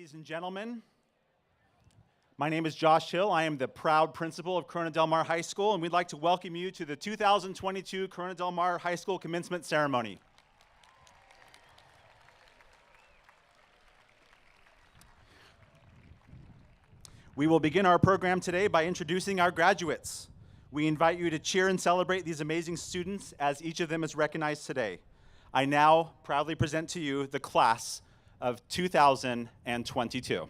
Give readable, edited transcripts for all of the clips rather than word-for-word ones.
Ladies and gentlemen, my name is Josh Hill. I am the proud principal of Corona Del Mar High School, and we'd like to welcome you to the 2022 Corona Del Mar High School Commencement Ceremony. We will begin our program today by introducing our graduates. We invite you to cheer and celebrate these amazing students as each of them is recognized today. I now proudly present to you the class of 2022.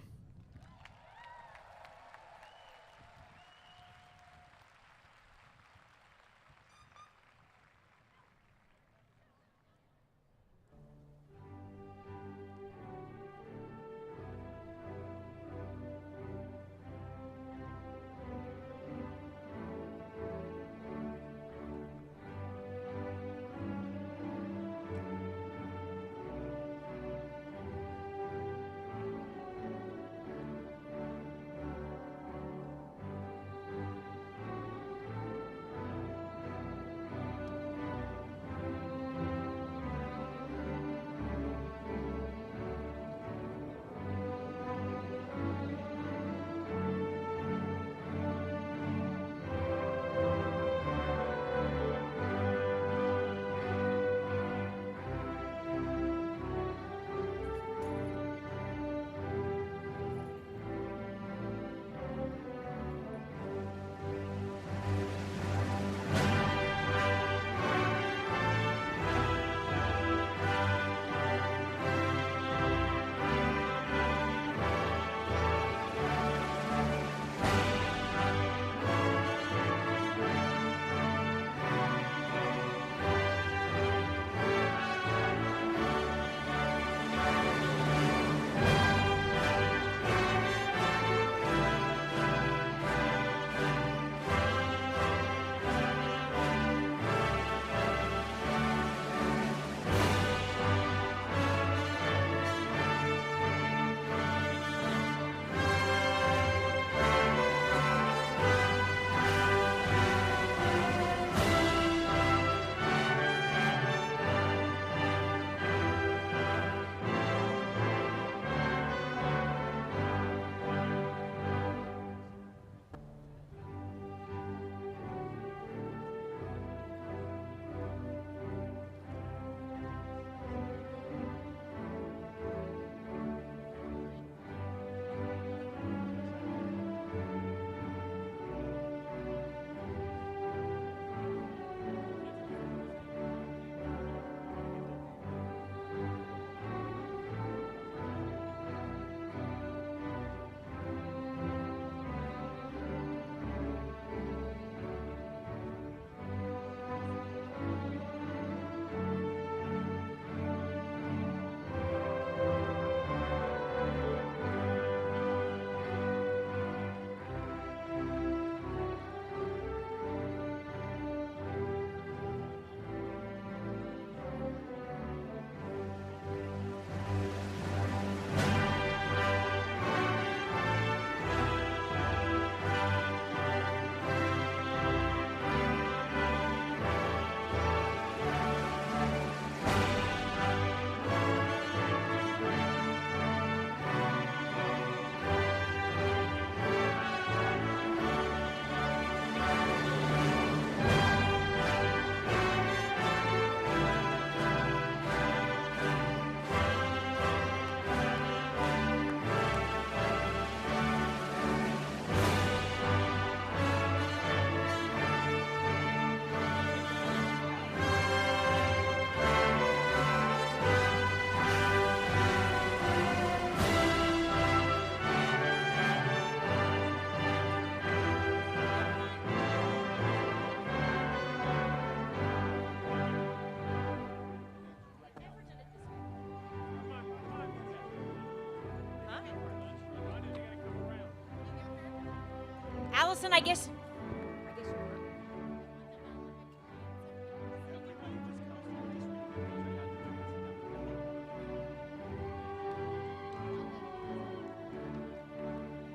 Allison, I guess.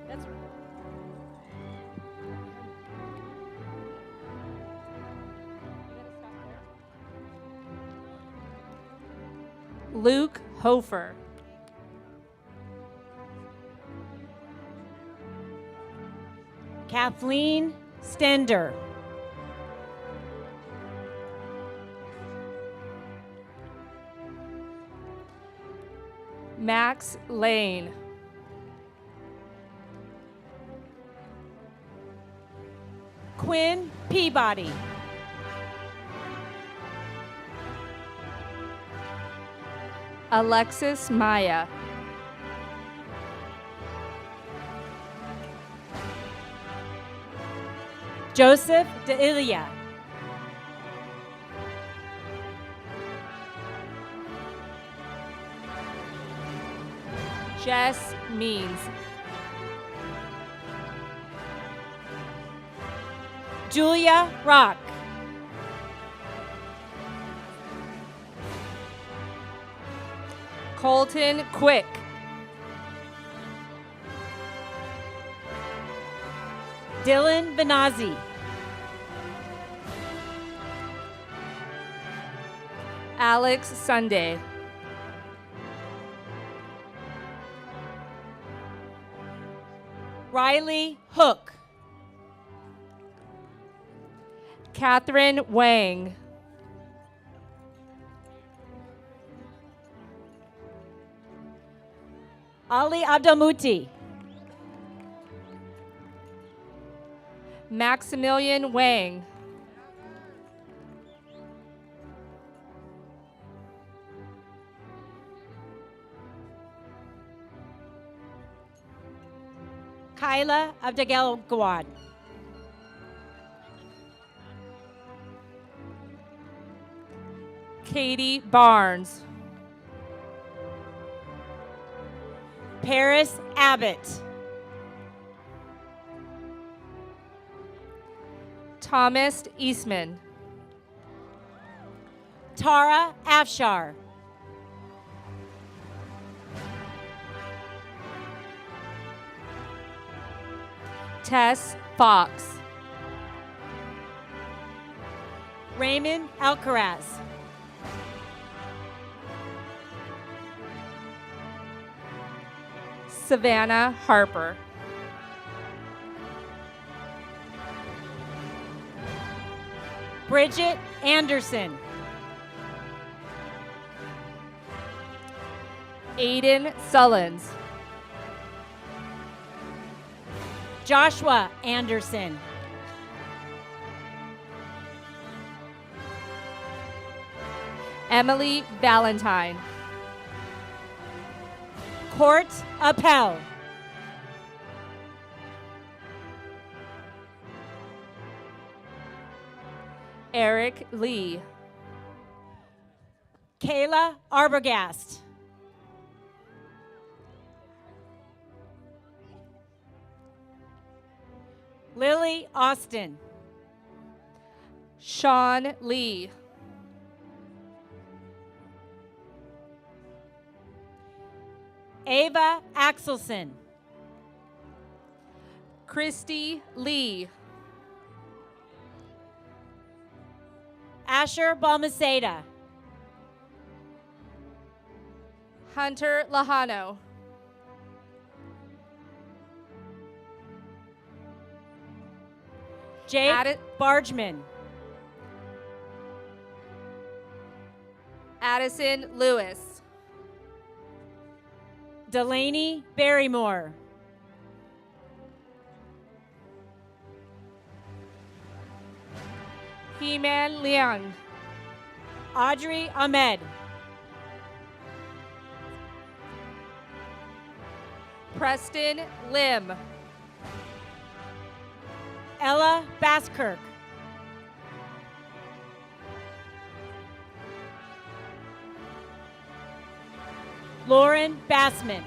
That's Luke Hofer. Kathleen Stender. Max Lane. Quinn Peabody. Alexis Maya. Joseph DeIlia. Jess Means. Julia Rock. Colton Quick. Dylan Benazzi. Alex Sunday. Riley Hook. Catherine Wang. Ali Abdelmouti. Maximilian Wang. Kyla Abdegelgawad. Katie Barnes. Paris Abbott. Thomas Eastman. Tara Afshar. Tess Fox. Raymond Alcaraz. Savannah Harper. Bridget Anderson. Aiden Sullins. Joshua Anderson. Emily Valentine. Court Appel. Eric Lee. Kayla Arbogast. Lily Austin. Sean Lee. Ava Axelson. Christy Lee. Asher Balmaceda. Hunter Lahano. Jake Bargeman. Addison Lewis. Delaney Barrymore. Heman Liang. Audrey Ahmed. Preston Lim. Ella Baskirk. Lauren Bassman.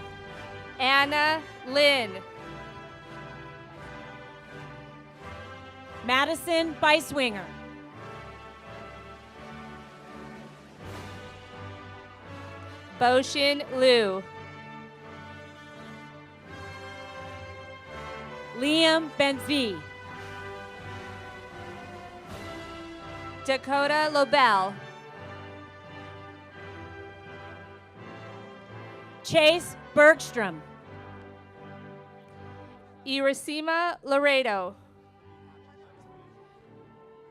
Anna Lynn. Madison Beiswinger. Boshin Liu. Liam Benzi. Dakota Lobel. Chase Bergstrom. Iracema Laredo.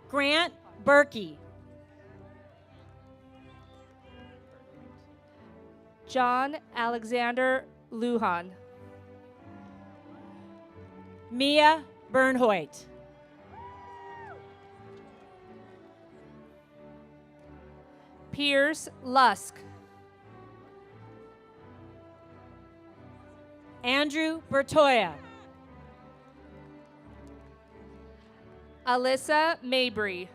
Grant Berkey. John Alexander Lujan. Mia Bernhoit. Piers Lusk. Andrew Bertoya. Alyssa Mabry.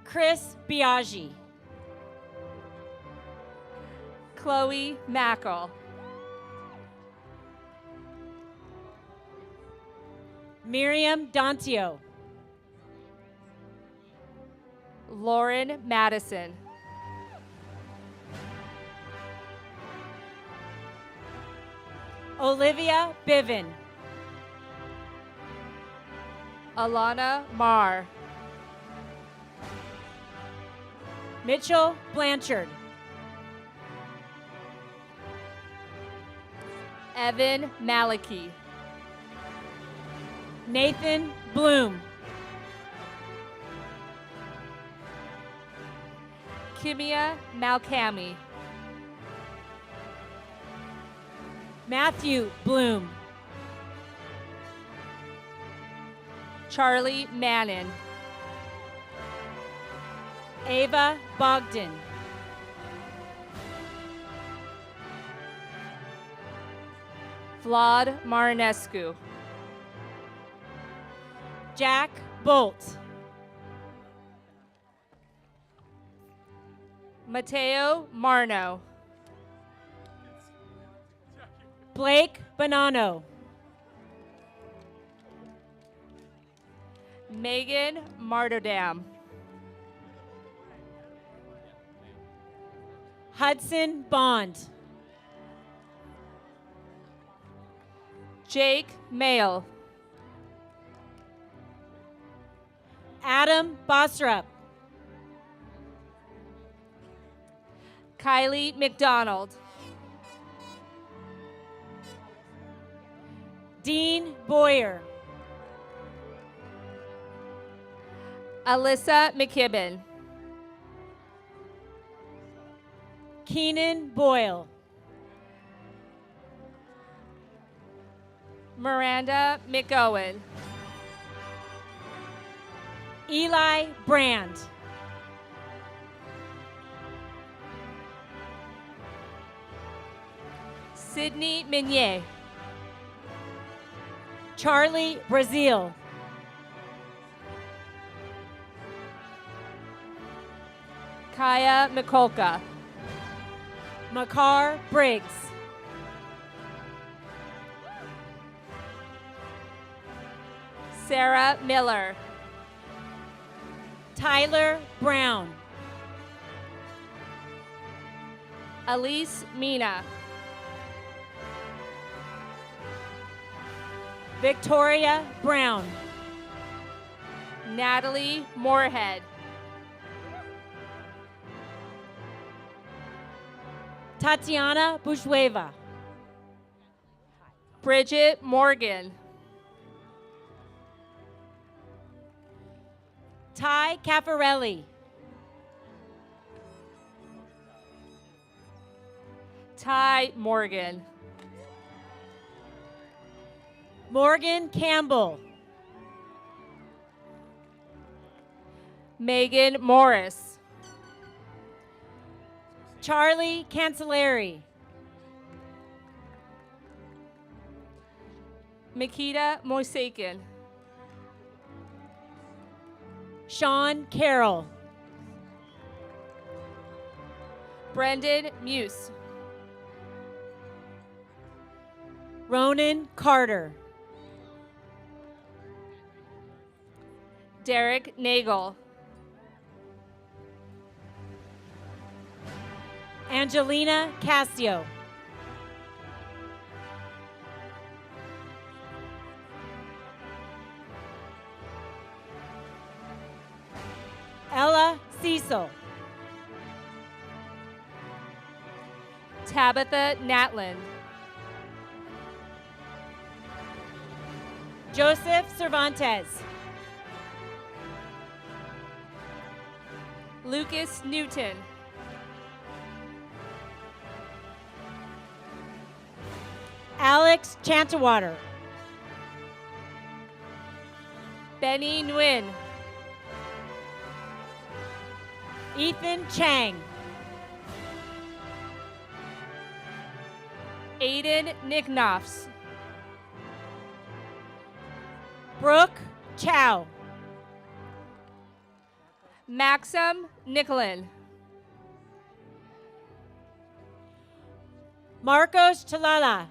Chris Biaggi. Chloe Mackle. Miriam Dontio. Lauren Madison. Olivia Biven. Alana Marr. Mitchell Blanchard. Evan Maliki. Nathan Bloom. Kimia Malkami. Matthew Bloom. Charlie Mannon. Ava Bogdan. Vlad Marinescu. Jack Bolt. Mateo Marno. Blake Bonanno. Megan Marterdam. Hudson Bond. Jake Mail. Adam Bosrup. Kylie McDonald. Dean Boyer. Alyssa McKibben. Keenan Boyle. Miranda McOwen. Eli Brand. Sydney Minier. Charlie Brazil. Kaya Mikolka. Makar Briggs. Sarah Miller. Tyler Brown. Elise Mina. Victoria Brown. Natalie Moorhead. Tatiana Bushweva. Bridget Morgan. Ty Caffarelli. Ty Morgan. Morgan Campbell. Megan Morris. Charlie Cancellari. Makita Moisakin. Sean Carroll. Brendan Muse. Ronan Carter. Derek Nagel. Angelina Casio. Ella Cecil. Tabitha Natland. Joseph Cervantes. Lucas Newton. Alex Chantawater. Benny Nguyen. Ethan Chang. Aiden Nicknoffs. Brooke Chow. Maxim Nicolin. Marcos Chalala.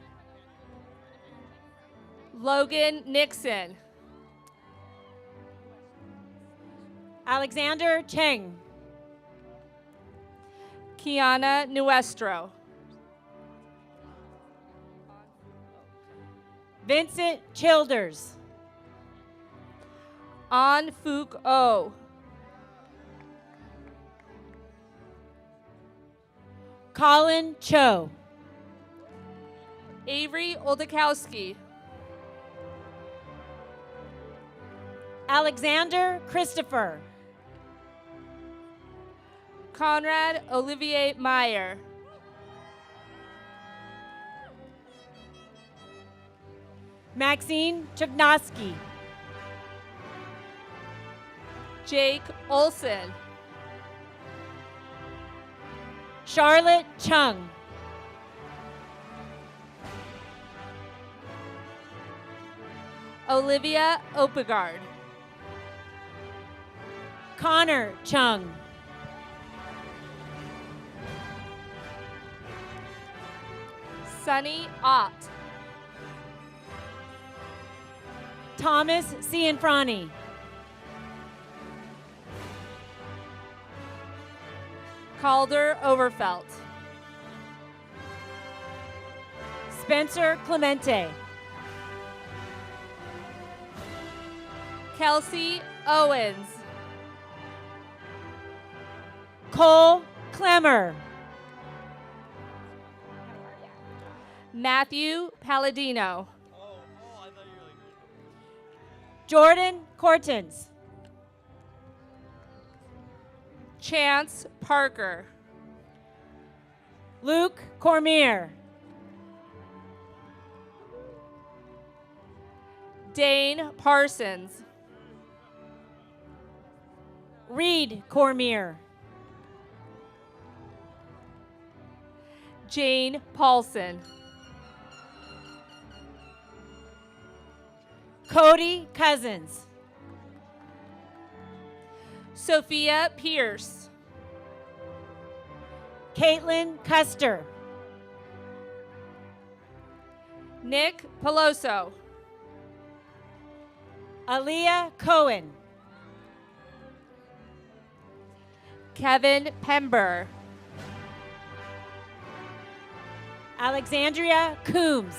Logan Nixon. Alexander Cheng. Kiana Nuestro. Vincent Childers. An Fook O. Colin Cho. Avery Oldakowski. Alexander Christopher. Conrad Olivier Meyer. Maxine Chugnosky. Jake Olson. Charlotte Chung. Olivia Opegard. Connor Chung. Sunny Ott. Thomas Cianfrani. Calder Overfelt. Spencer Clemente. Kelsey Owens. Cole Clemmer. Matthew Palladino. Jordan Cortens. Chance Parker. Luke Cormier. Dane Parsons. Reed Cormier. Jane Paulson. Cody Cousins. Sophia Pierce. Caitlin Custer. Nick Peloso. Aaliyah Cohen. Kevin Pember. Alexandria Coombs.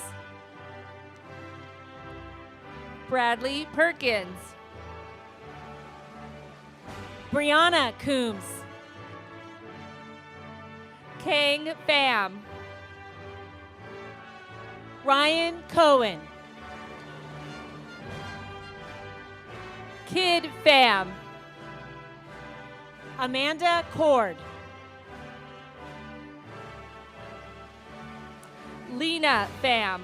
Bradley Perkins. Brianna Coombs. Kang Pham. Ryan Cohen. Kid Pham. Amanda Cord. Lena Pham.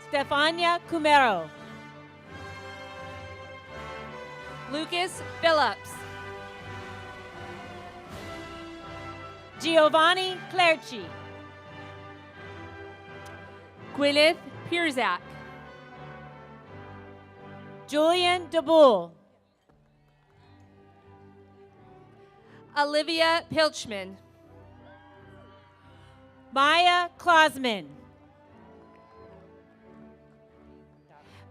Stefania Cumero. Lucas Phillips. Giovanni Clerci. Gwyneth Pierzak. Julian DeBull. Olivia Pilchman. Maya Klausman.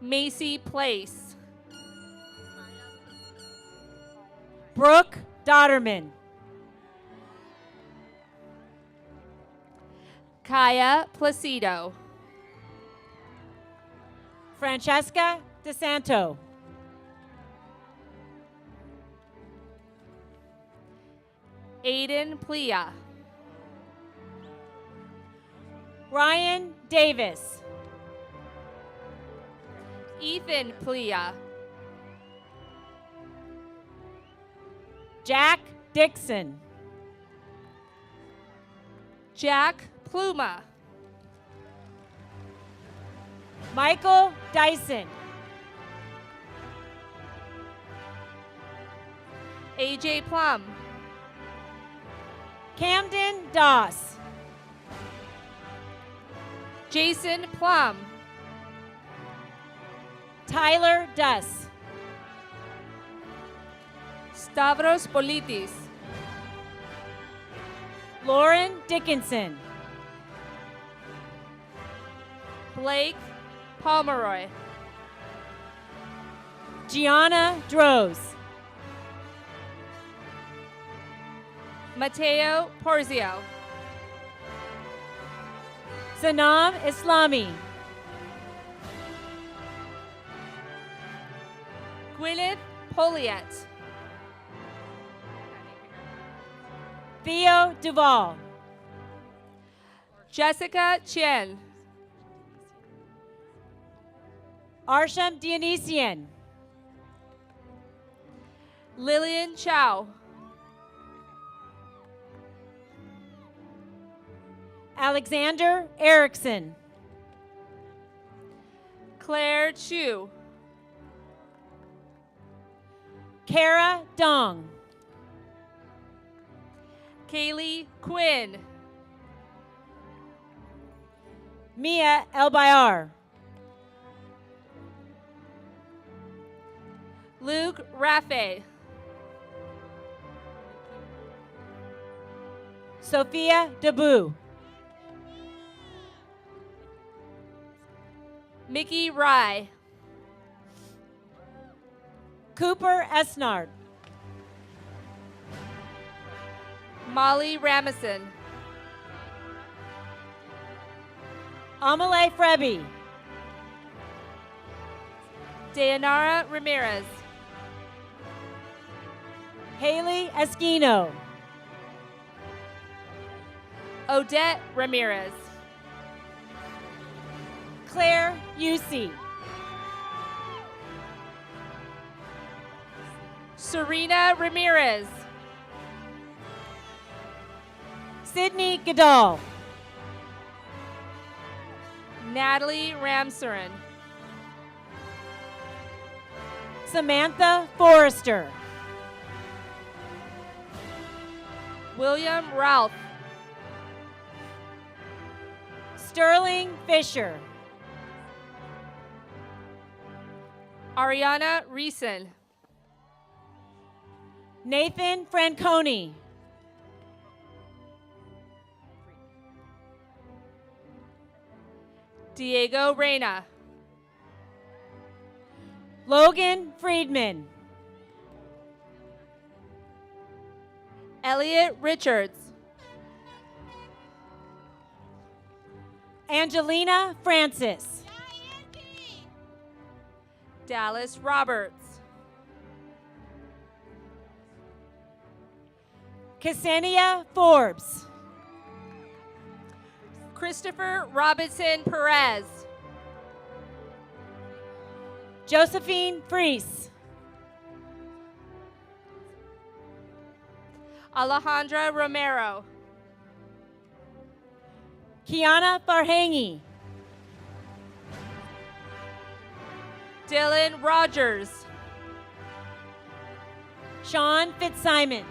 Macy Place. Brooke Dodderman. Kaya Placido. Francesca DeSanto. Aiden Plea. Ryan Davis. Ethan Plia. Jack Dixon. Jack Pluma. Michael Dyson. AJ Plum. Camden Doss. Jason Plum. Tyler Duss. Stavros Politis. Lauren Dickinson. Blake Pomeroy. Gianna Droz. Mateo Porzio. Sanam Islami. Gwyneth Poliet. Theo Duval. Jessica Chen. Arsham Dionysian. Lillian Chow. Alexander Erickson. Claire Chu. Kara Dong. Kaylee Quinn. Mia Elbayar. Luke Raffe. Sophia Debu. Mickey Rye. Cooper Esnard. Molly Ramison. Amalé Frebi. Dayanara Ramirez. Haley Esquino. Odette Ramirez. Claire Yusi. Serena Ramirez. Sydney Goodall. Natalie Ramsaran. Samantha Forrester. William Ralph. Sterling Fisher. Ariana Reeson. Nathan Franconi. Diego Reyna. Logan Friedman. Elliot Richards. Angelina Francis. Dallas Roberts. Ksenia Forbes. Christopher Robinson Perez. Josephine Fries. Alejandra Romero. Kiana Farhangi. Dylan Rogers. Sean Fitzsimons.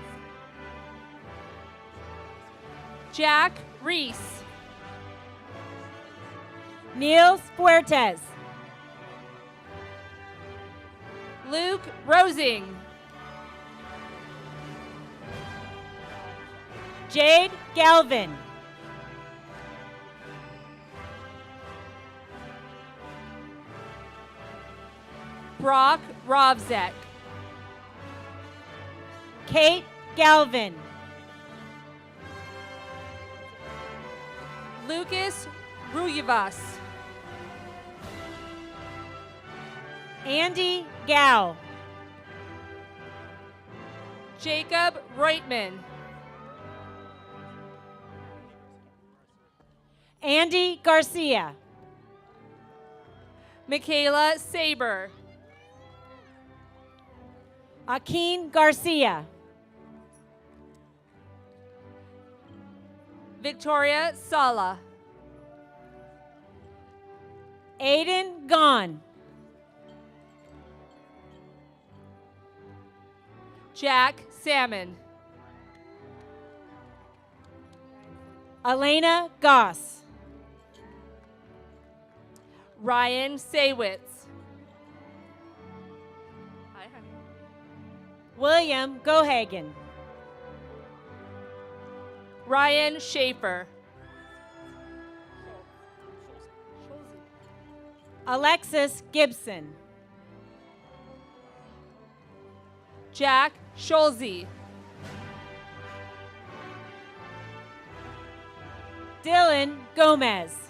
Jack Reese. Niels Fuertes. Luke Rosing. Jade Galvin. Brock Rovzek. Kate Galvin. Lucas Ruyvas. Andy Gao. Jacob Reutman. Andy Garcia. Michaela Saber. Akin Garcia. Victoria Sala. Aiden Gahn. Jack Salmon. Elena Goss. Ryan Saywitz. Hi, honey. William Gohagen. Ryan Schaefer. Alexis Gibson. Jack Scholze. Dylan Gomez.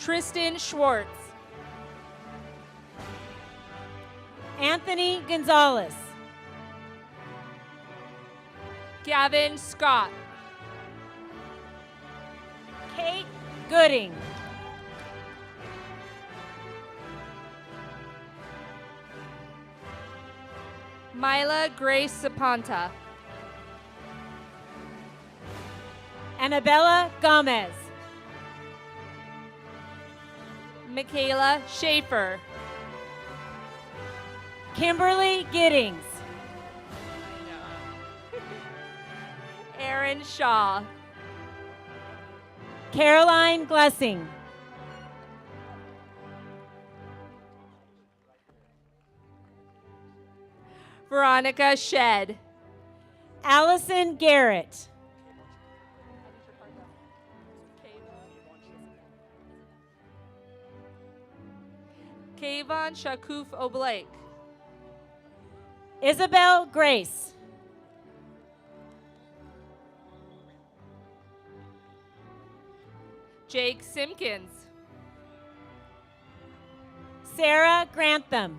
Tristan Schwartz. Anthony Gonzalez. Gavin Scott. Kate Gooding. Mila Grace Sapanta. Annabella Gomez. Michaela Schaefer. Kimberly Giddings. Aaron Shaw. Caroline Glessing. Veronica Shed. Allison Garrett. Kayvon Shakuf Oblake. Isabel Grace. Jake Simpkins. Sarah Grantham.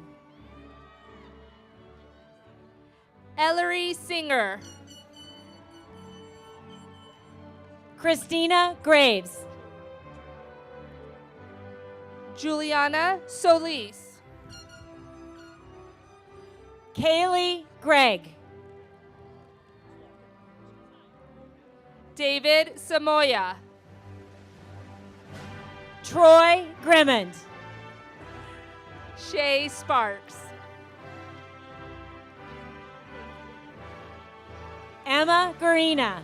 Ellery Singer. Christina Graves. Juliana Solis. Kaylee Gregg. David Samoya. Troy Grimmond. Shay Sparks. Emma Garina.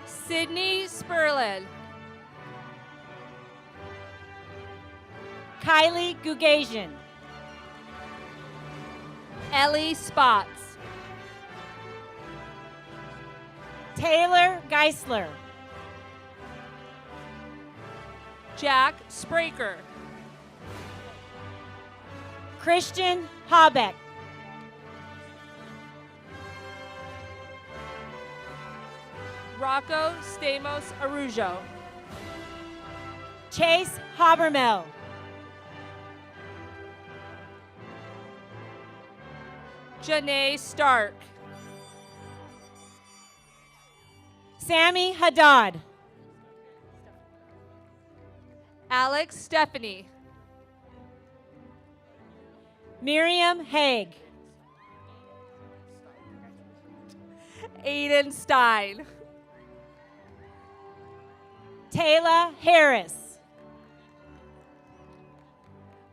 Sydney Sperlin. Kylie Gugasian. Ellie Spots. Taylor Geisler. Jack Spraker. Christian Habeck. Rocco Stamos Arujo. Chase Habermel. Janae Stark. Sammy Haddad. Alex Stephanie. Miriam Haig. Aiden Stein. Taylor Harris.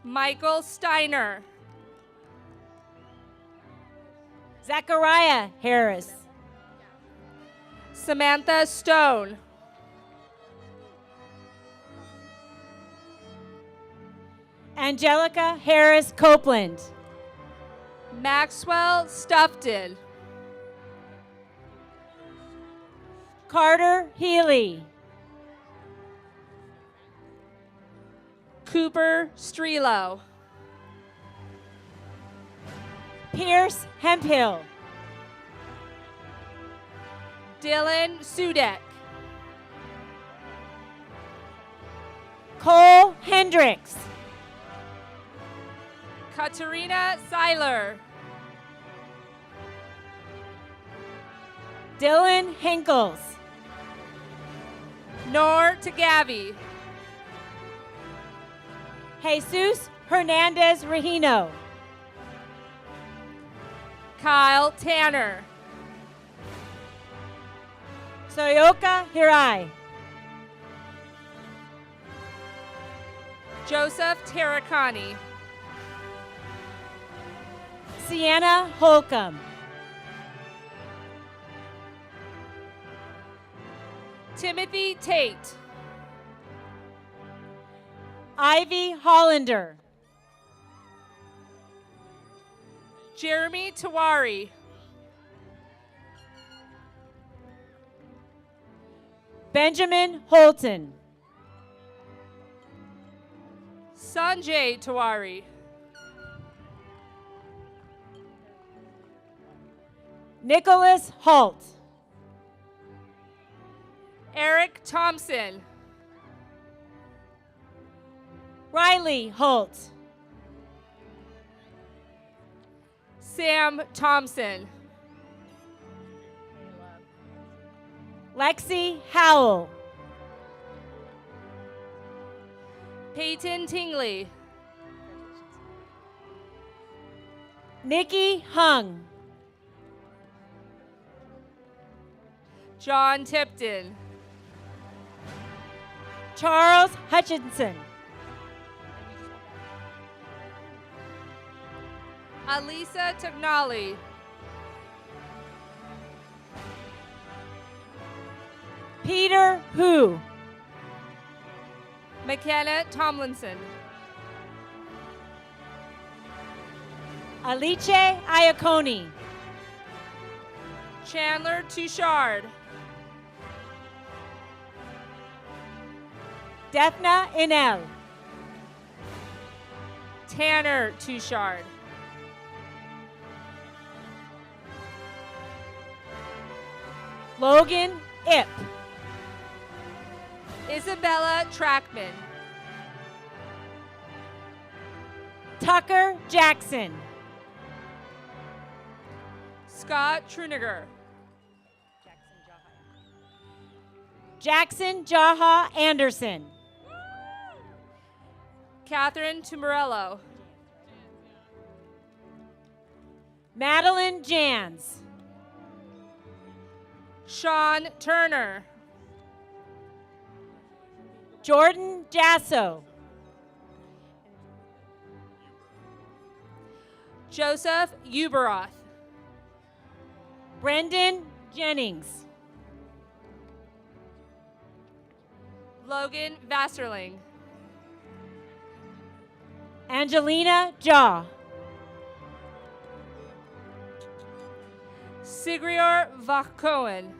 Michael Steiner. Zachariah Harris. Samantha Stone. Angelica Harris Copeland. Maxwell Stufton. Carter Healy. Cooper Strelo. Pierce Hemphill. Dylan Sudek. Cole Hendricks. Katarina Seiler. Dylan Hinkles. Nor Tagavi. Jesus Hernandez Regino. Kyle Tanner. Soyoka Hirai. Joseph Tarakani. Sienna Holcomb. Timothy Tate. Ivy Hollander. Jeremy Tawari. Benjamin Holton. Sanjay Tawari. Nicholas Halt. Eric Thompson. Riley Holt. Sam Thompson. Lexi Howell. Peyton Tingley. Nikki Hung. John Tipton. Charles Hutchinson. Alisa Tagnali. Peter Hu. McKenna Tomlinson. Alice Iaconi. Chandler Touchard. Defna Inel. Tanner Touchard. Logan Ip. Isabella Trackman. Tucker Jackson. Scott Truniger. Jackson Jaha Anderson. Catherine Tumorello. Madeline Jans. Sean Turner. Jordan Jasso. Joseph Uberoth. Brendan Jennings. Logan Vasserling. Angelina Jaw. Sigrior Vachkoen.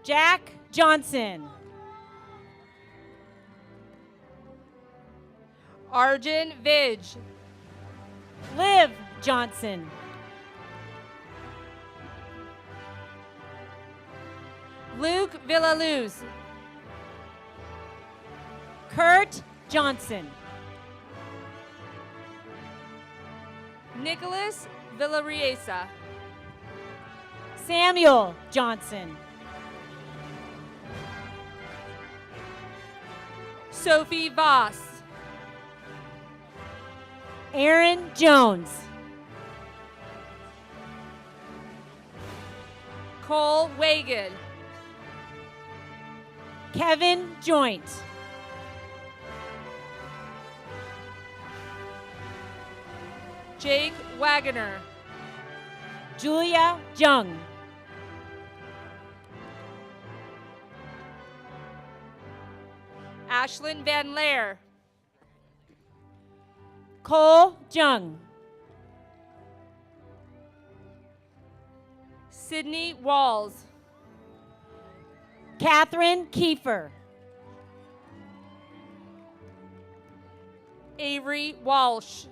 Jack Johnson. Arjun Vij. Liv Johnson. Luke Villaluz. Kurt Johnson. Nicholas Villariesa. Samuel Johnson. Sophie Voss. Aaron Jones. Cole Wagan. Kevin Joint. Jake Wagoner. Julia Jung. Ashlyn Van Laer. Cole Jung. Sydney Walls. Catherine Kiefer. Avery Walsh.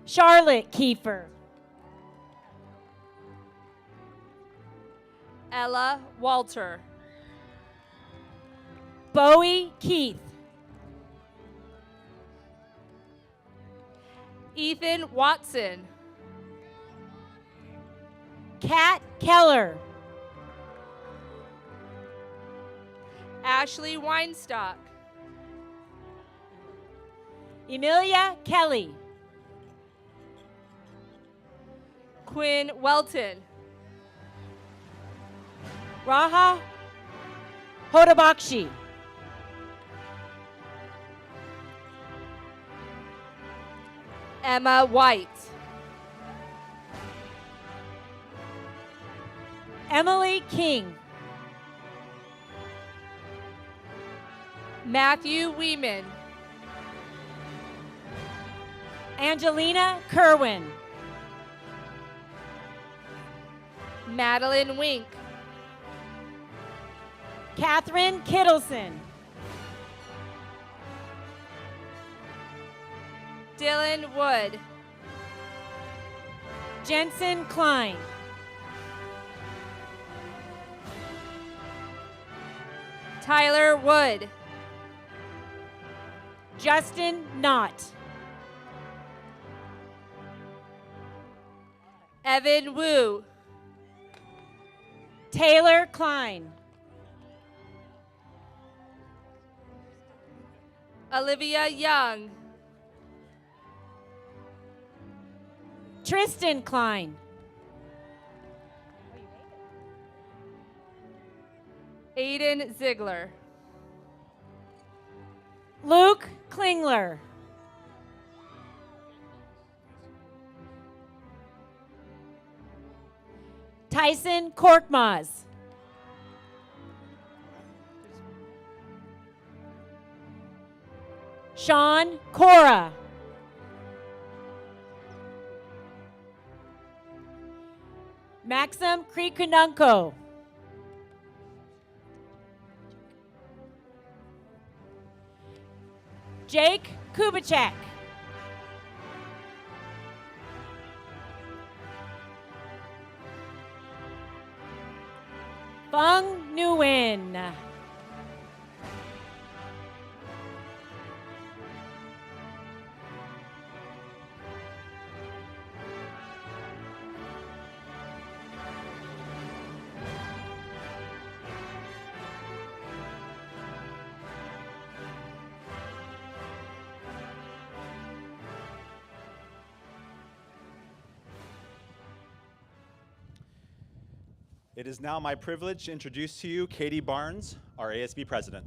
Charlotte Kiefer. Ella Walter. Bowie Keith. Ethan Watson. Kat Keller. Ashley Weinstock. Emilia Kelly. Quinn Welton. Raha Hodabakshi. Emma White. Emily King. Matthew Weeman. Angelina Kerwin. Madeline Wink. Catherine Kittleson. Dylan Wood. Jensen Klein. Tyler Wood. Justin Knott. Evan Wu. Taylor Klein. Olivia Young. Tristan Klein. Aiden Ziegler. Luke Klingler. Tyson Korkmaz. Sean Cora. Maxim Krikununko. Jake Kubicek. Fung Nguyen. It is now my privilege to introduce to you Katie Barnes, our ASB president.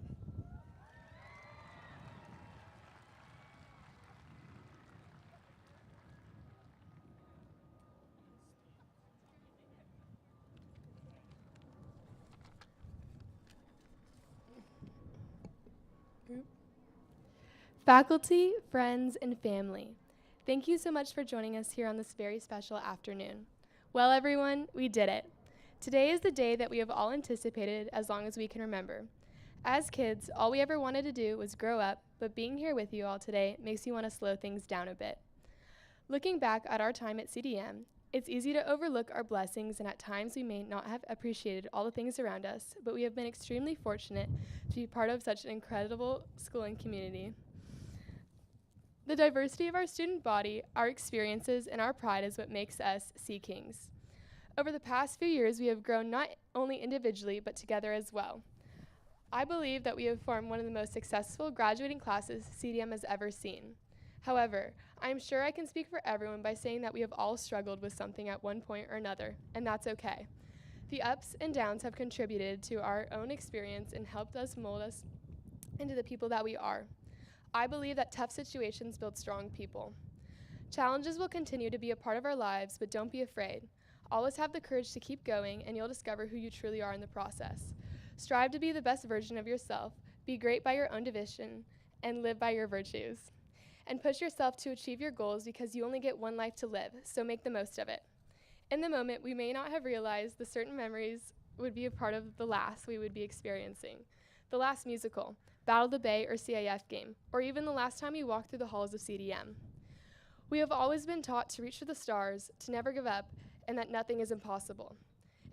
Faculty, friends, and family, thank you so much for joining us here on this very special afternoon. Well, everyone, we did it. Today is the day that we have all anticipated as long as we can remember. As kids, all we ever wanted to do was grow up, but being here with you all today makes you want to slow things down a bit. Looking back at our time at CDM, it's easy to overlook our blessings, and at times we may not have appreciated all the things around us, but we have been extremely fortunate to be part of such an incredible school and community. The diversity of our student body, our experiences, and our pride is what makes us Sea Kings. Over the past few years, we have grown not only individually, but together as well. I believe that we have formed one of the most successful graduating classes CDM has ever seen. However, I am sure I can speak for everyone by saying that we have all struggled with something at one point or another, and that's okay. The ups and downs have contributed to our own experience and helped us mold us into the people that we are. I believe that tough situations build strong people. Challenges will continue to be a part of our lives, but don't be afraid. Always have the courage to keep going, and you'll discover who you truly are in the process. Strive to be the best version of yourself, be great by your own division, and live by your virtues. And push yourself to achieve your goals because you only get one life to live, so make the most of it. In the moment, we may not have realized the certain memories would be a part of the last we would be experiencing. The last musical, Battle of the Bay or CIF game, or even the last time you walked through the halls of CDM. We have always been taught to reach for the stars, to never give up, and that nothing is impossible.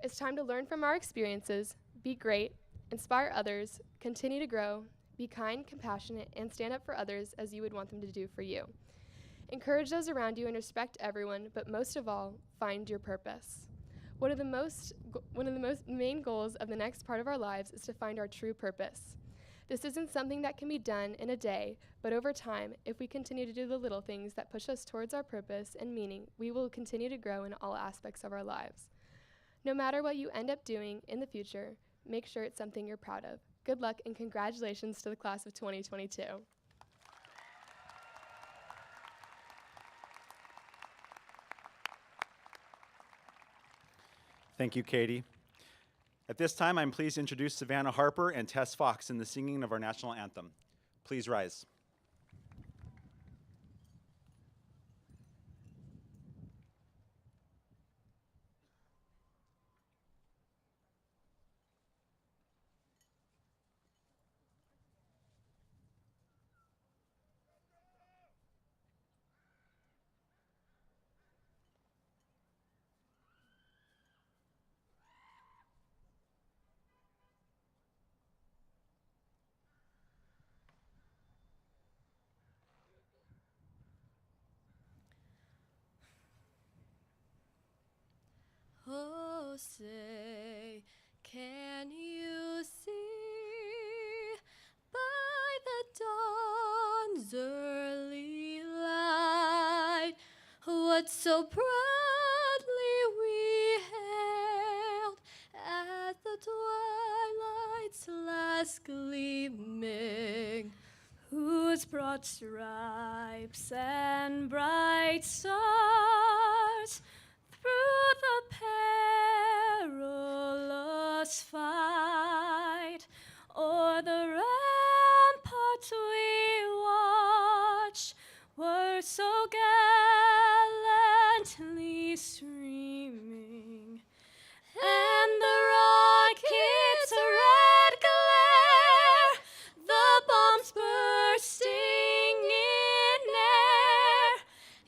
It's time to learn from our experiences, be great, inspire others, continue to grow, be kind, compassionate, and stand up for others as you would want them to do for you. Encourage those around you and respect everyone, but most of all, find your purpose. One of the most main goals of the next part of our lives is to find our true purpose. This isn't something that can be done in a day, but over time, if we continue to do the little things that push us towards our purpose and meaning, we will continue to grow in all aspects of our lives. No matter what you end up doing in the future, make sure it's something you're proud of. Good luck and congratulations to the class of 2022. Thank you, Katie. At this time, I'm pleased to introduce Savannah Harper and Tess Fox in the singing of our national anthem. Please rise. Oh, say, can you see by the dawn's early light what so proudly we hailed at the twilight's last gleaming, whose broad stripes and bright stars through the perilous fight o'er the ramparts we watched were so gallantly streaming, and the rocket's red glare, the bombs bursting in air,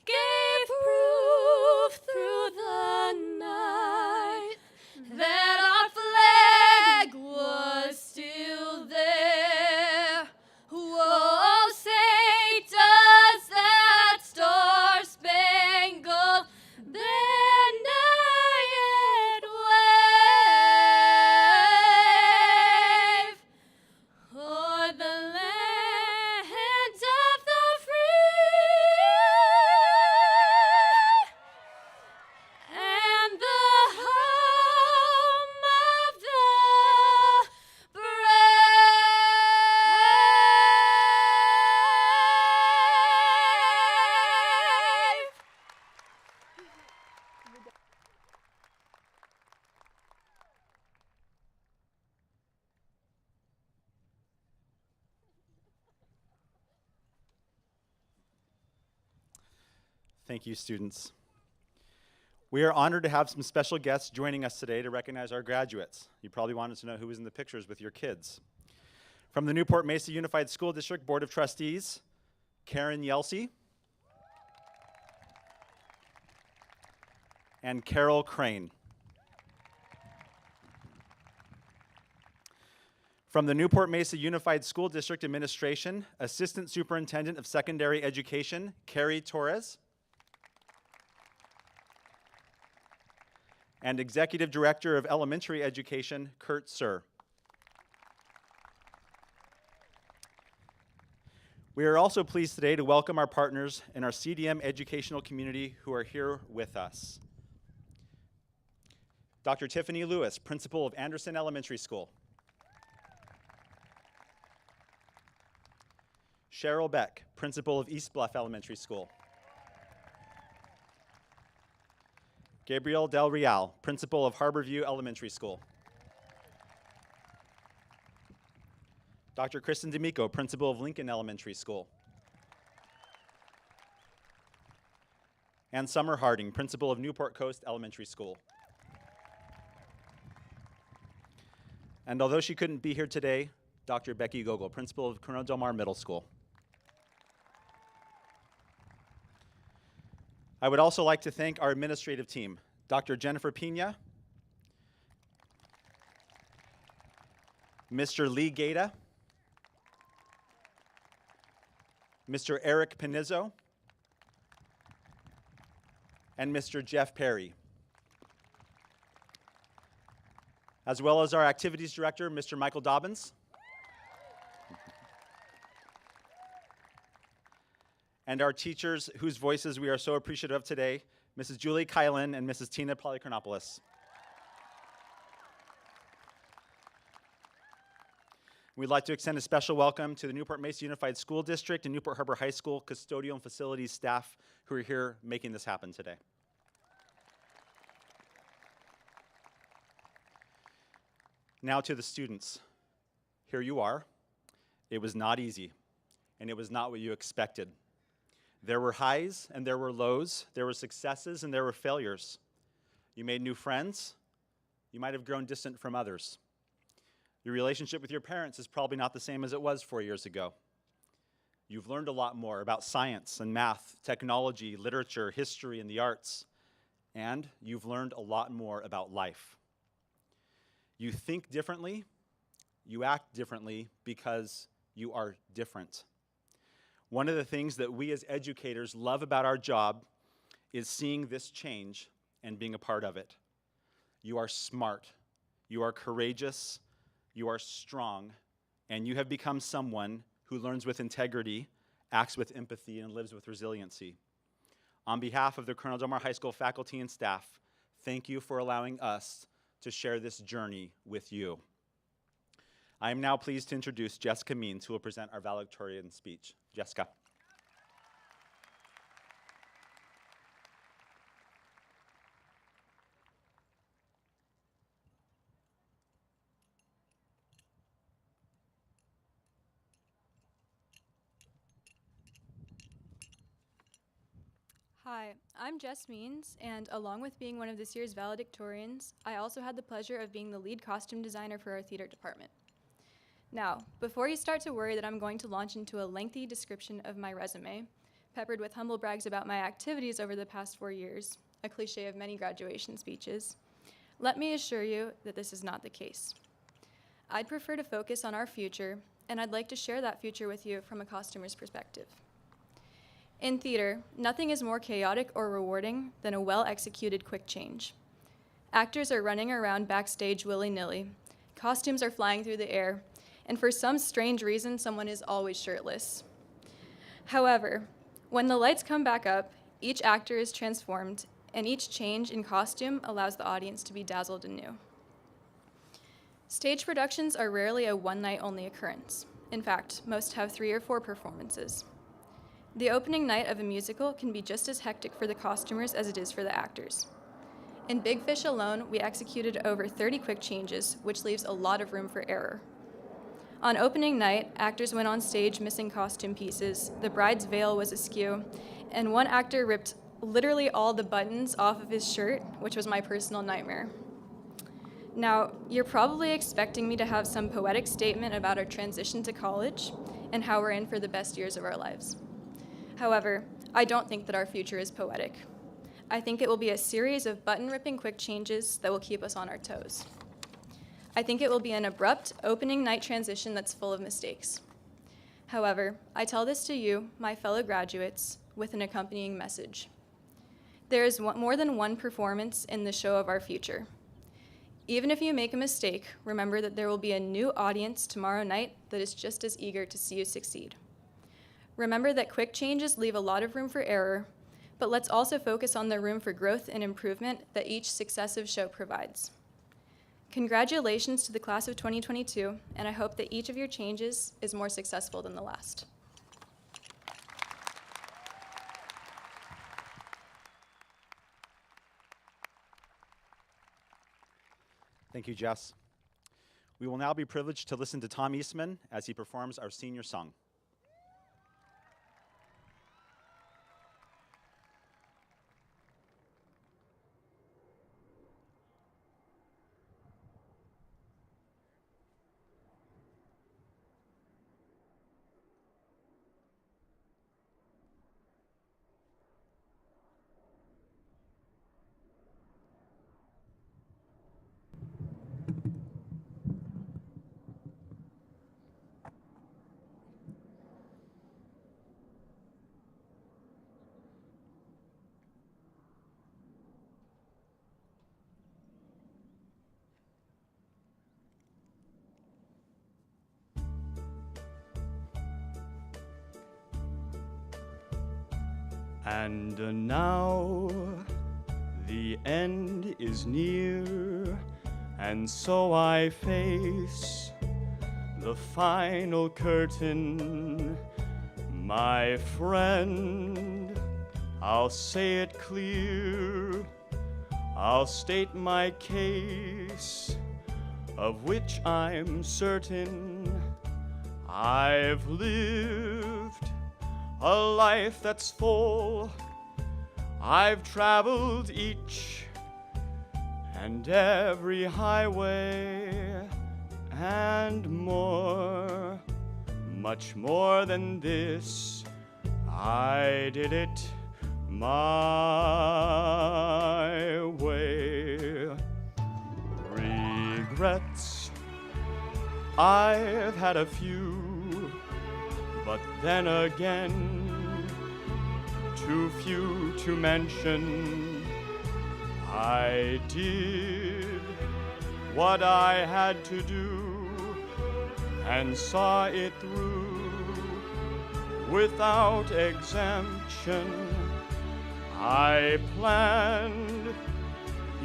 gave proof through the night that our flag was still there. Whoa, say, does that star-spangled banner yet wave o'er the land of the free and the home of the brave? Thank you, students. We are honored to have some special guests joining us today to recognize our graduates. You probably wanted to know who was in the pictures with your kids. From the Newport Mesa Unified School District Board of Trustees, Karen Yelsey and Carol Crane. From the Newport Mesa Unified School District Administration, Assistant Superintendent of Secondary Education, Carrie Torres. And Executive Director of Elementary Education, Kurt Sir. We are also pleased today to welcome our partners in our CDM educational community who are here with us. Dr. Tiffany Lewis, Principal of Anderson Elementary School. Cheryl Beck, Principal of East Bluff Elementary School. Gabriel Del Real, Principal of Harborview Elementary School. Dr. Kristen D'Amico, Principal of Lincoln Elementary School. And Summer Harding, Principal of Newport Coast Elementary School. And although she couldn't be here today, Dr. Becky Gogol, Principal of Corona Del Mar Middle School. I would also like to thank our administrative team, Dr. Jennifer Pina, Mr. Lee Gaeta, Mr. Eric Pinizzo, and Mr. Jeff Perry, as well as our activities director, Mr. Michael Dobbins, and our teachers whose voices we are so appreciative of today, Mrs. Julie Kylan and Mrs. Tina Polychronopoulos. We'd like to extend a special welcome to the Newport Mesa Unified School District and Newport Harbor High School custodial and facilities staff who are here making this happen today. Now to the students. Here you are. It was not easy, and it was not what you expected. There were highs and there were lows. There were successes and there were failures. You made new friends. You might have grown distant from others. Your relationship with your parents is probably not the same as it was 4 years ago. You've learned a lot more about science and math, technology, literature, history, and the arts. And you've learned a lot more about life. You think differently, you act differently because you are different. One of the things that we as educators love about our job is seeing this change and being a part of it. You are smart, you are courageous, you are strong, and you have become someone who learns with integrity, acts with empathy, and lives with resiliency. On behalf of the Colonel Del Mar High School faculty and staff, thank you for allowing us to share this journey with you. I am now pleased to introduce Jessica Means, who will present our valedictorian speech. Jessica. Hi, I'm Jess Means, and along with being one of this year's valedictorians, I also had the pleasure of being the lead costume designer for our theater department. Now, before you start to worry that I'm going to launch into a lengthy description of my resume, peppered with humble brags about my activities over the past 4 years, a cliche of many graduation speeches, let me assure you that this is not the case. I'd prefer to focus on our future, and I'd like to share that future with you from a costumer's perspective. In theater, nothing is more chaotic or rewarding than a well-executed quick change. Actors are running around backstage willy-nilly, costumes are flying through the air, and for some strange reason, someone is always shirtless. However, when the lights come back up, each actor is transformed, and each change in costume allows the audience to be dazzled anew. Stage productions are rarely a one-night-only occurrence. In fact, most have 3 or 4 performances. The opening night of a musical can be just as hectic for the costumers as it is for the actors. In Big Fish alone, we executed over 30 quick changes, which leaves a lot of room for error. On opening night, actors went on stage missing costume pieces, the bride's veil was askew, and one actor ripped literally all the buttons off of his shirt, which was my personal nightmare. Now, you're probably expecting me to have some poetic statement about our transition to college and how we're in for the best years of our lives. However, I don't think that our future is poetic. I think it will be a series of button-ripping quick changes that will keep us on our toes. I think it will be an abrupt opening night transition that's full of mistakes. However, I tell this to you, my fellow graduates, with an accompanying message. There is more than one performance in the show of our future. Even if you make a mistake, remember that there will be a new audience tomorrow night that is just as eager to see you succeed. Remember that quick changes leave a lot of room for error, but let's also focus on the room for growth and improvement that each successive show provides. Congratulations to the class of 2022, and I hope that each of your changes is more successful than the last. Thank you, Jess. We will now be privileged to listen to Tom Eastman as he performs our senior song. And now the end is near, and so I face the final curtain. My friend, I'll say it clear, I'll state my case, of which I'm certain. I've lived a life that's full. I've traveled each and every highway and more, much more than this. I did it my way. Regrets, I've had a few, but then again, too few to mention. I did what I had to do and saw it through without exemption. I planned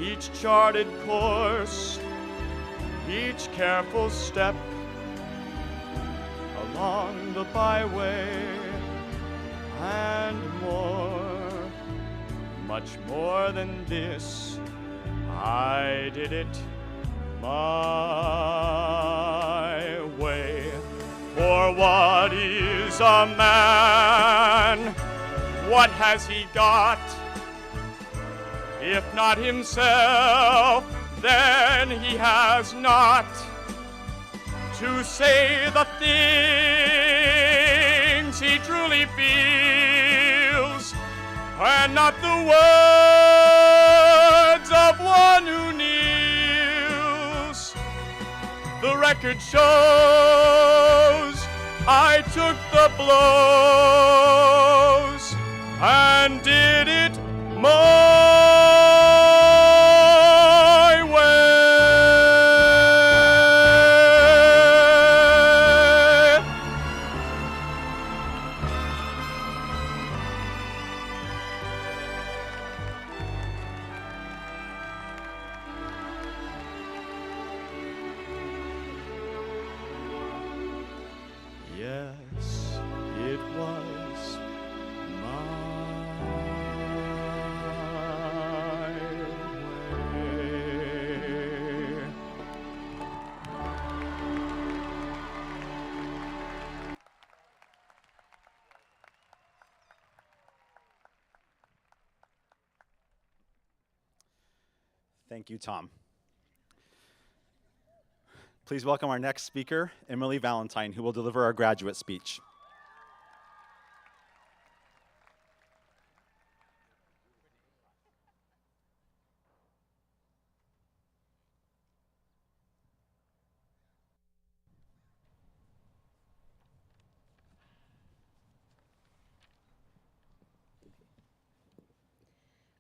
each charted course, each careful step along the byway, and more, much more than this. I did it my way. For what is a man? What has he got? If not himself, then he has not to say the things he truly feels, and not the words of one who kneels. The record shows I took the blows and did it my way. Yes, it was my way. Thank you, Tom. Please welcome our next speaker, Emily Valentine, who will deliver our graduate speech.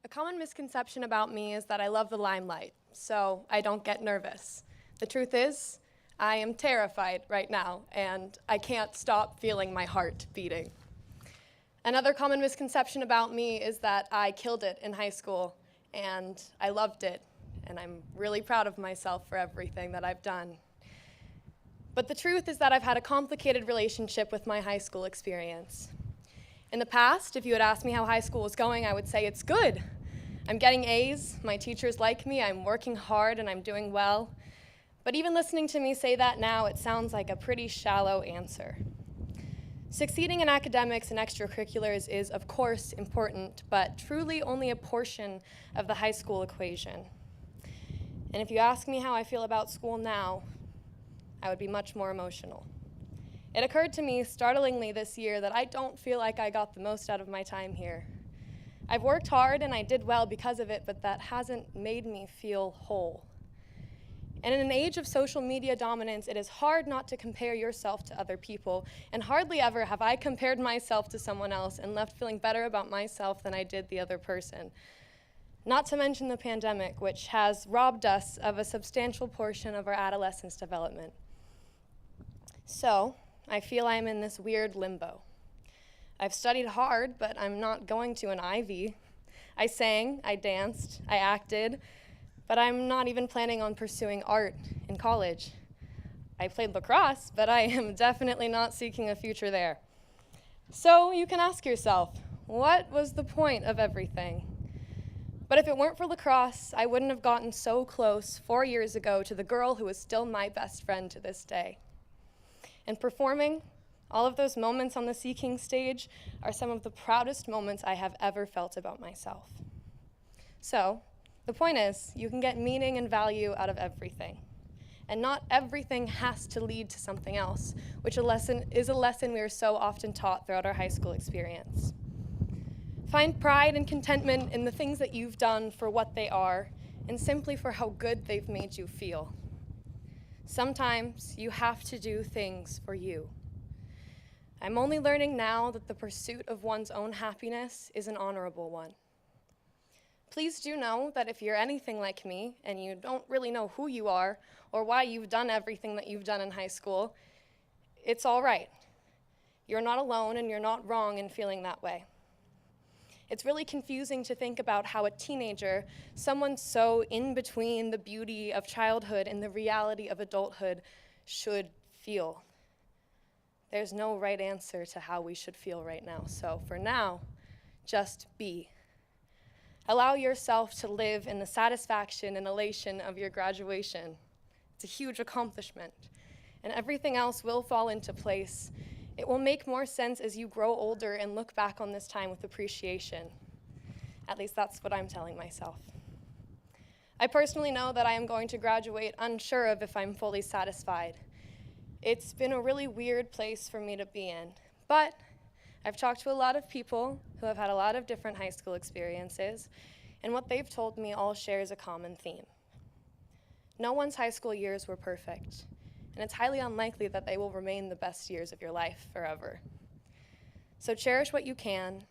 A common misconception about me is that I love the limelight, so I don't get nervous. The truth is, I am terrified right now, and I can't stop feeling my heart beating. Another common misconception about me is that I killed it in high school, and I loved it, and I'm really proud of myself for everything that I've done. But the truth is that I've had a complicated relationship with my high school experience. In the past, if you had asked me how high school was going, I would say it's good. I'm getting A's, my teachers like me, I'm working hard, and I'm doing well. But even listening to me say that now, it sounds like a pretty shallow answer. Succeeding in academics and extracurriculars is, of course, important, but truly only a portion of the high school equation. And if you ask me how I feel about school now, I would be much more emotional. It occurred to me startlingly this year that I don't feel like I got the most out of my time here. I've worked hard and I did well because of it, but that hasn't made me feel whole. And in an age of social media dominance, it is hard not to compare yourself to other people, and hardly ever have I compared myself to someone else and left feeling better about myself than I did the other person. Not to mention the pandemic, which has robbed us of a substantial portion of our adolescence development. So, I feel I'm in this weird limbo. I've studied hard, but I'm not going to an Ivy. I sang, I danced, I acted, but I'm not even planning on pursuing art in college. I played lacrosse, but I am definitely not seeking a future there. So you can ask yourself, what was the point of everything? But if it weren't for lacrosse, I wouldn't have gotten so close 4 years ago to the girl who is still my best friend to this day. And performing, all of those moments on the Sea King stage are some of the proudest moments I have ever felt about myself. So, the point is, you can get meaning and value out of everything. And not everything has to lead to something else, which is a lesson we are so often taught throughout our high school experience. Find pride and contentment in the things that you've done for what they are, and simply for how good they've made you feel. Sometimes you have to do things for you. I'm only learning now that the pursuit of one's own happiness is an honorable one. Please do know that if you're anything like me and you don't really know who you are or why you've done everything that you've done in high school, it's all right. You're not alone and you're not wrong in feeling that way. It's really confusing to think about how a teenager, someone so in between the beauty of childhood and the reality of adulthood, should feel. There's no right answer to how we should feel right now. So for now, just be. Allow yourself to live in the satisfaction and elation of your graduation. It's a huge accomplishment, and everything else will fall into place. It will make more sense as you grow older and look back on this time with appreciation. At least that's what I'm telling myself. I personally know that I am going to graduate unsure of if I'm fully satisfied. It's been a really weird place for me to be in, but I've talked to a lot of people who have had a lot of different high school experiences, and what they've told me all shares a common theme. No one's high school years were perfect, and it's highly unlikely that they will remain the best years of your life forever. So cherish what you can,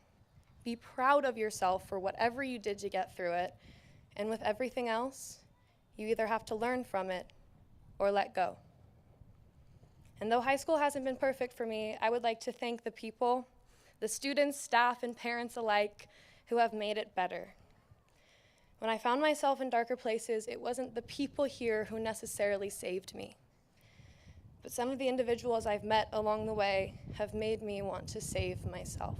be proud of yourself for whatever you did to get through it, and with everything else, you either have to learn from it or let go. And though high school hasn't been perfect for me, I would like to thank the people, the students, staff, and parents alike who have made it better. When I found myself in darker places, it wasn't the people here who necessarily saved me. But some of the individuals I've met along the way have made me want to save myself.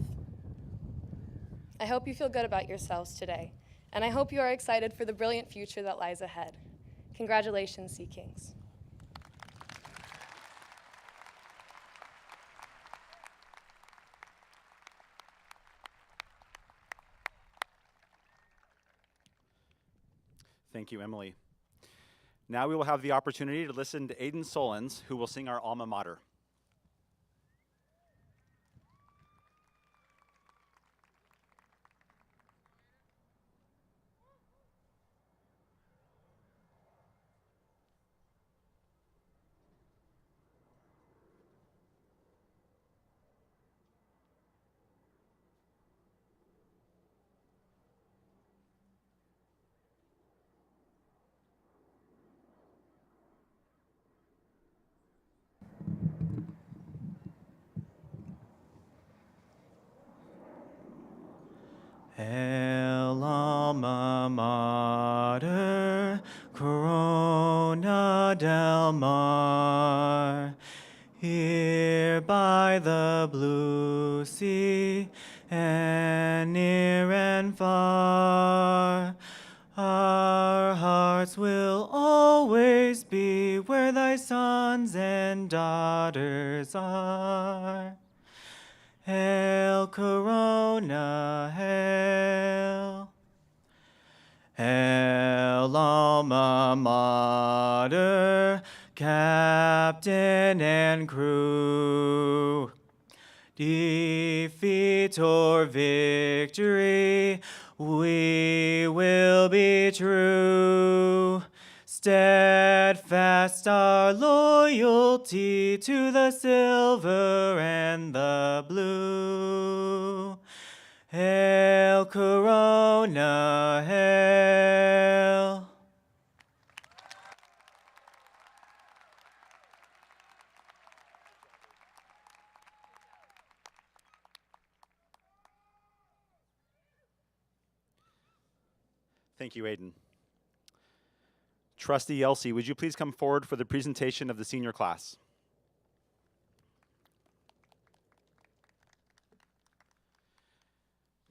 I hope you feel good about yourselves today, and I hope you are excited for the brilliant future that lies ahead. Congratulations, Sea Kings. Thank you, Emily. Now we will have the opportunity to listen to Aiden Solons, who will sing our alma mater. El alma mater, Corona del Mar, here by the blue sea, and near and far, our hearts will always be where thy sons and daughters are. Hail Corona, hail. Hail alma mater, captain and crew. Defeat or victory, we will be true. Steadfast our loyalty to the silver and the blue. Hail Corona, hail. Thank you, Aiden. Trustee Elsie, would you please come forward for the presentation of the senior class?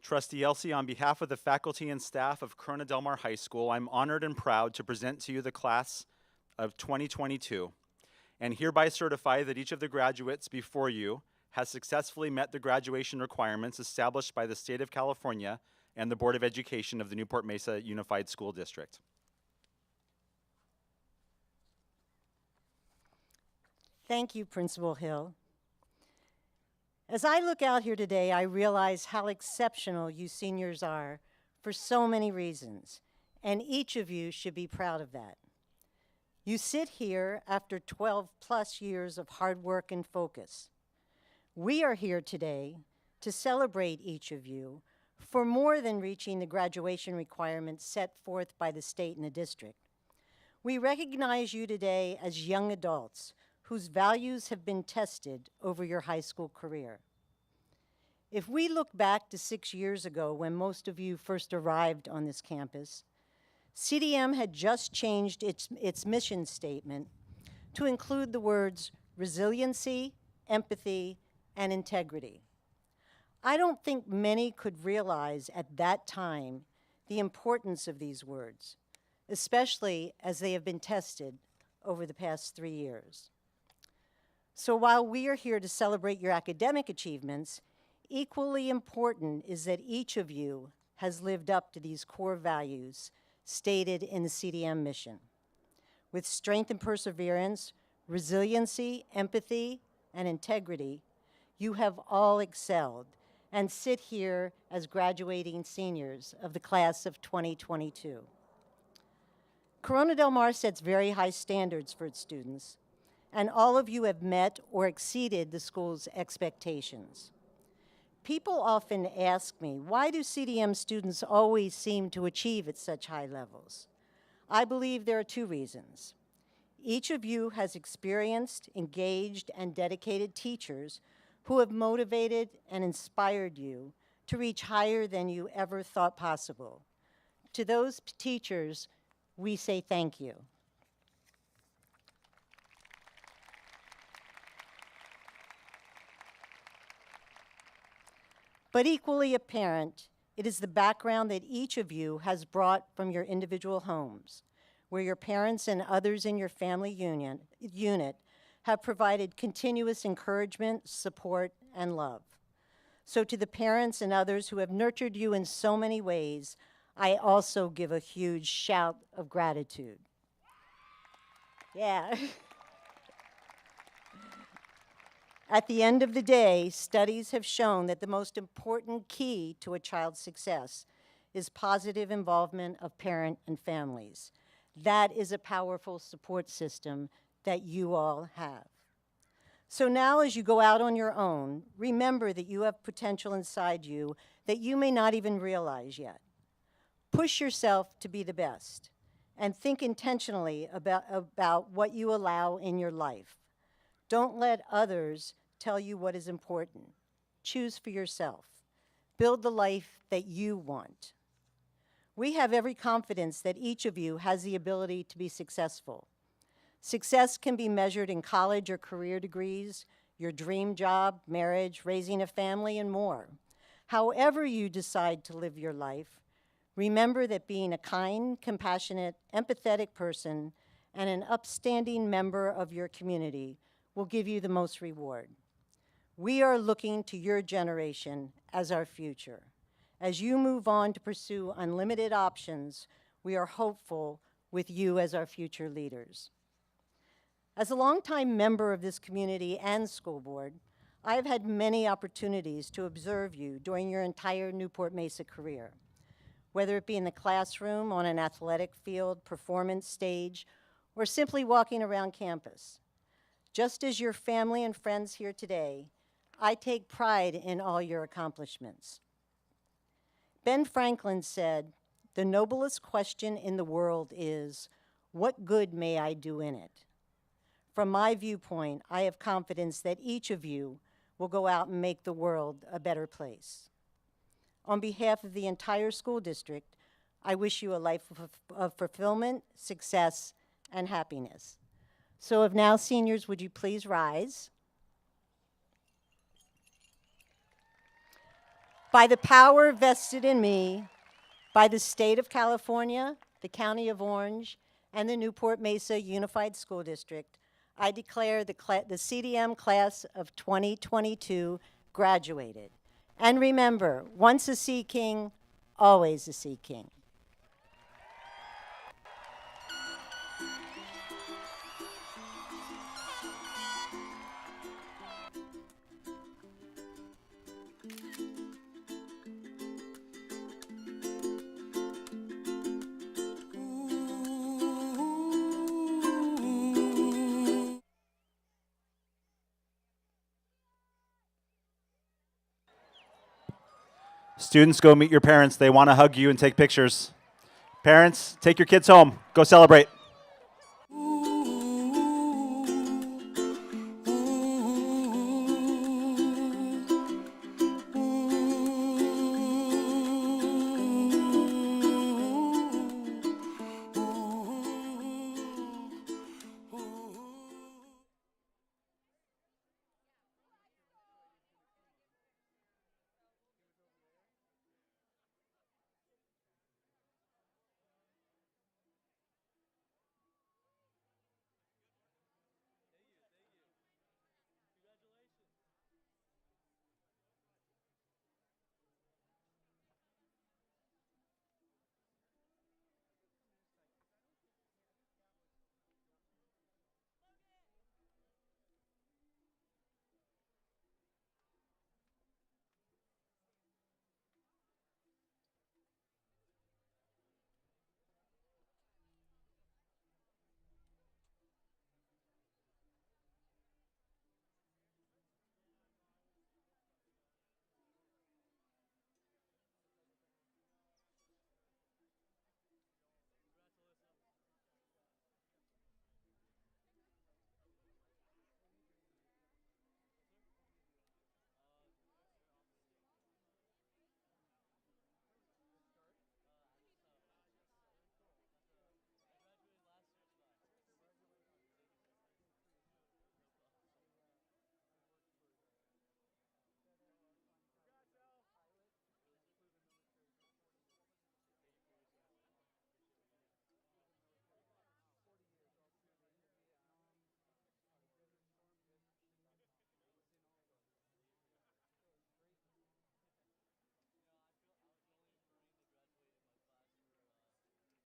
Trustee Elsie, on behalf of the faculty and staff of Corona Del Mar High School, I'm honored and proud to present to you the class of 2022 and hereby certify that each of the graduates before you has successfully met the graduation requirements established by the State of California and the Board of Education of the Newport Mesa Unified School District. Thank you, Principal Hill. As I look out here today, I realize how exceptional you seniors are for so many reasons, and each of you should be proud of that. You sit here after 12+ years of hard work and focus. We are here today to celebrate each of you for more than reaching the graduation requirements set forth by the state and the district. We recognize you today as young adults whose values have been tested over your high school career. If we look back to 6 years ago when most of you first arrived on this campus, CDM had just changed its mission statement to include the words resiliency, empathy, and integrity. I don't think many could realize at that time the importance of these words, especially as they have been tested over the past 3 years. So while we are here to celebrate your academic achievements, equally important is that each of you has lived up to these core values stated in the CDM mission. With strength and perseverance, resiliency, empathy, and integrity, you have all excelled and sit here as graduating seniors of the class of 2022. Corona Del Mar sets very high standards for its students, and all of you have met or exceeded the school's expectations. People often ask me, why do CDM students always seem to achieve at such high levels? I believe there are 2 reasons. Each of you has experienced, engaged, and dedicated teachers who have motivated and inspired you to reach higher than you ever thought possible. To those teachers, we say thank you. But equally apparent, it is the background that each of you has brought from your individual homes, where your parents and others in your family unit have provided continuous encouragement, support, and love. So to the parents and others who have nurtured you in so many ways, I also give a huge shout of gratitude. Yeah. At the end of the day, studies have shown that the most important key to a child's success is positive involvement of parent and families. That is a powerful support system that you all have. So now as you go out on your own, remember that you have potential inside you that you may not even realize yet. Push yourself to be the best and think intentionally about what you allow in your life. Don't let others tell you what is important. Choose for yourself. Build the life that you want. We have every confidence that each of you has the ability to be successful. Success can be measured in college or career degrees, your dream job, marriage, raising a family, and more. However you decide to live your life, remember that being a kind, compassionate, empathetic person and an upstanding member of your community will give you the most reward. We are looking to your generation as our future. As you move on to pursue unlimited options, we are hopeful with you as our future leaders. As a longtime member of this community and school board, I have had many opportunities to observe you during your entire Newport Mesa career, whether it be in the classroom, on an athletic field, performance stage, or simply walking around campus. Just as your family and friends here today, I take pride in all your accomplishments. Ben Franklin said, "The noblest question in the world is, what good may I do in it?" From my viewpoint, I have confidence that each of you will go out and make the world a better place. On behalf of the entire school district, I wish you a life of fulfillment, success, and happiness. So if now, seniors, would you please rise? By the power vested in me by the state of California, the county of Orange, and the Newport Mesa Unified School District, I declare the CDM class of 2022 graduated. And remember, once a Sea King, always a Sea King. Students, go meet your parents. They want to hug you and take pictures. Parents, take your kids home. Go celebrate.